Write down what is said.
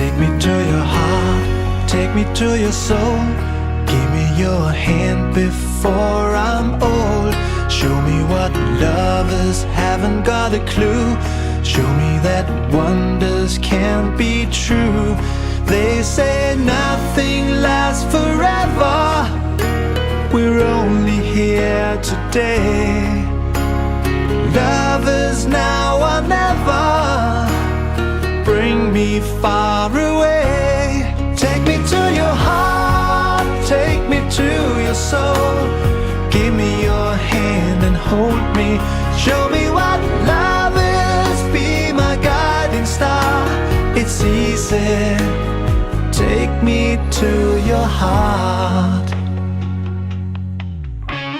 Take me to your heart, take me to your soul. Give me your hand before I'm old. Show me what lovers haven't got a clue. Show me that wonders can't be true. They say nothing lasts forever. We're only here today. Lovers now or never. Bring me far away. Take me to your heart, take me to your soul. Give me your hand and hold me. Show me what love is, be my guiding star. It's easy, take me to your heart.